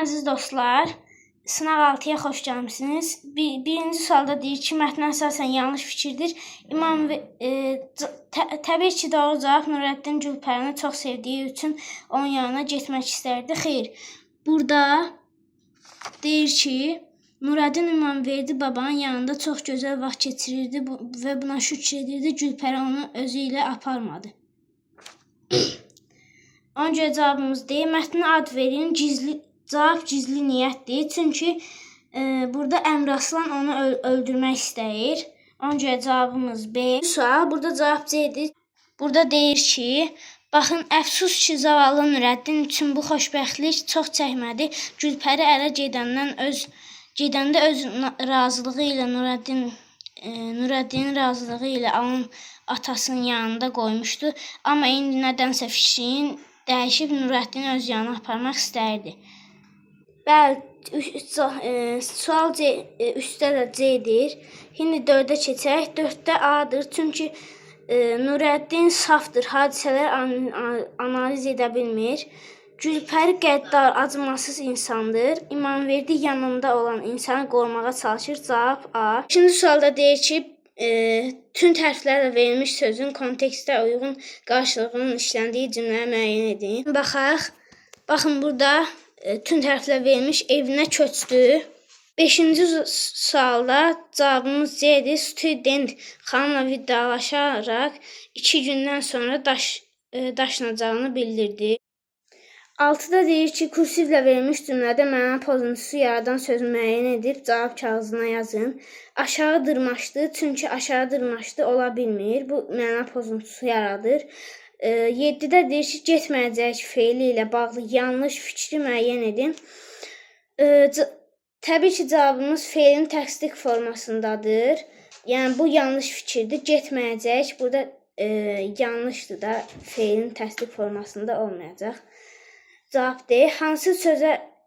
Əziz dostlar, sınaq 6-ya xoş gəlmisiniz. Birinci sualda deyir ki, mətnə əsasən yanlış fikirdir. Təbii ki, doğru cavab Nurəddin Gülpərini çox sevdiyi üçün onun yanına getmək istərdi. Xeyr, burada deyir ki, Nurəddin İmamverdi babanın yanında çox gözəl vaxt keçirirdi və buna şükür edirdi. Gülpəri onu özü ilə aparmadı. Ona görə cavabımız deyil. Mətnə ad verin. Cavab gizli niyyətdir. Çünki burada Əmraslan onu öldürmək istəyir. Ona görə cavabımız B. Sual. Burada cavab C-dir. Burada deyir ki, baxın, əfsus ki, zavallı Nurəddin üçün bu xoşbəxtlik çox çəkmədi. Gülpəri ərə gedəndə öz razılığı ilə Nurəddinin razılığı ilə onun atasının yanında qoymuşdu. Amma indi nədənsə fikrin dəyişib Nurəddini öz yanına aparmaq istərdi. Bəli, sual üstdə də C-dir. İndi 4-ə keçək. 4-də A-dır. Çünki Nurəddin safdır. Hadisələr analiz edə bilmir. Gülpəri qəddar, acımasız insandır. İmamverdi yanında olan insanı qorumağa çalışır. Cavab A. İkinci sualda deyir ki, tünd hərflərlə verilmiş sözün kontekstə uyğun qarşılığının işləndiyi cümlələri müəyyən edin. Baxaq. Baxın, burada tünd hərflə verilmiş evinə köçdü. 5-ci sualda cavabımız C-dir. Student xanımla vidalaşaraq 2 gündən sonra daşınacağını bildirdi. 6-da deyir ki, kursivlə verilmiş cümlədə məna pozuntusu yaradan sözü müəyyən edib cavab kağızına yazın. Aşağı dırmaşdı, çünki aşağı dırmaşdı ola bilmir. Bu məna pozuntusu yaradır. 7-də deyir ki, getməyəcək feili ilə bağlı yanlış fikri müəyyən edin. Təbii ki, cavabımız feilin təsdiq formasındadır. Yəni, bu yanlış fikirdir. Getməyəcək, burada yanlışdır da, feilin təsdiq formasında olmayacaq. Cavab D.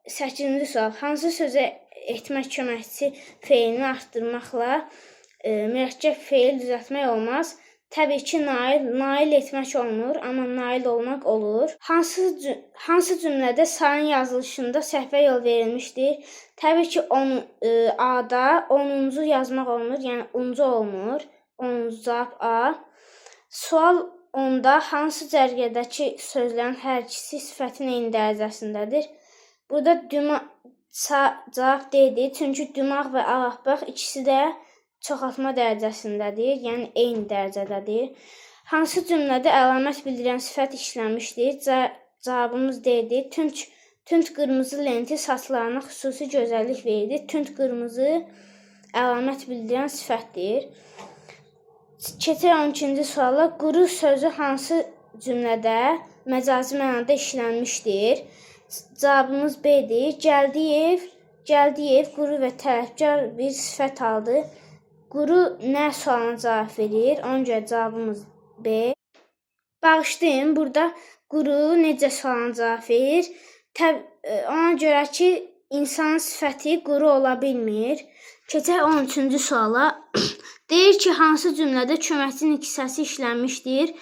8-ci sual. Hansı sözə etmək köməkçi feilini artdırmaqla mürəkkəb feil düzəltmək olmaz? Təbii ki, nail etmək olmur, amma nail olmaq olur. Hansı cümlədə sayın yazılışında səhvə yol verilmişdir? Təbii ki, A-da 10-cu yazmaq olmur, yəni 10-cu olmur. 10-cu cavab A. Sual 10-da hansı cərgədəki sözlərin hər ikisi sifətin eyni dərəcəsindədir? Burada cavab D-dir, çünki dümağ və ağappaq ikisi də çoxaltma dərəcəsindədir, yəni eyni dərəcədədir. Hansı cümlədə əlamət bildirən sifət işlənmişdir? Cavabımız D-dir. Tünd qırmızı lenti saçlarına xüsusi gözəllik verir. Tünd qırmızı əlamət bildirən sifətdir. Keçək 12-ci suala. Quru sözü hansı cümlədə məcazi mənada işlənmişdir? Cavabımız B-dir. Gəldiyev quru və tələbkar bir sifət aldı. Quru nə sualına cavab verir? Ona görə cavabımız B. Bağışlayın, burada quru necə sualına cavab verir? Ona görə ki, insan sifəti quru ola bilmir. Keçək 13-cü suala. Deyir ki, hansı cümlədə köməkçinin kisəsi işlənmişdir?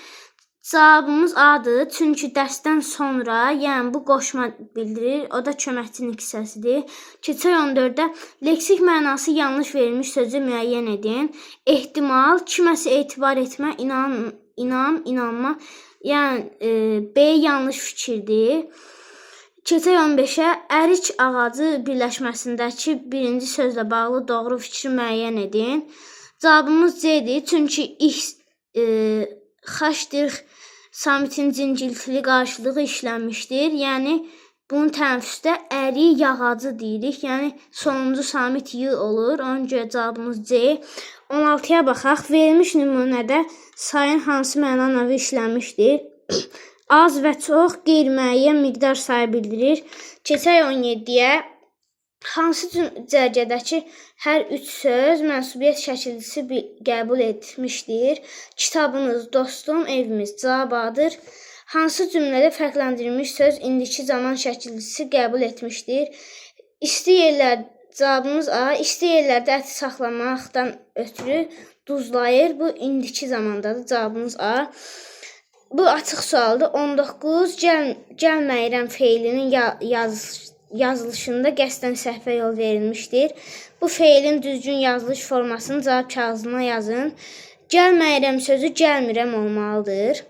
Cavabımız A-dır, çünki dərsdən sonra, yəni bu qoşma bildirir, o da köməkçinin kisəsidir. Keçək 14-də leksik mənası yanlış verilmiş sözü müəyyən edin. Ehtimal, kiməsə etibar etmə, inanma, yəni B yanlış fikirdir. Keçək 15-ə ərik ağacı birləşməsindəki birinci sözlə bağlı doğru fikri müəyyən edin. Cavabımız C-dir, çünki xaşdir samitin cinciltili qarşılığı işlənmişdir. Yəni, bunun tənəffüsdə ərik yağacı deyirik. Yəni, sonuncu samit y olur. Ona görə cavabımız C. 16-ya baxaq. Verilmiş nümunədə sayın hansı məna növü işlənmişdir? Az və çox qeyri-müəyyən miqdar sayı bildirir. Keçək 17-yə. Hansı cərgədəki hər 3 söz mənsubiyyət şəkilçisi qəbul etmişdir? Kitabınız, dostum, evimiz. Cavab A-dır. Hansı cümlədə fərqləndirilmiş söz indiki zaman şəkilçisi qəbul etmişdir? İsti yerlər, cavabımız A. İsti yerlərdə əti saxlamaqdan ötürü duzlayır. Bu indiki zamandadır. Cavabımız A. Bu açıq sualdır. 19 gəlməyirəm feilinin yazılışında qəsdən səhvə yol verilmişdir. Bu feilin düzgün yazılış formasını cavab kağızına yazın. Gəlməyirəm sözü gəlmirəm olmalıdır.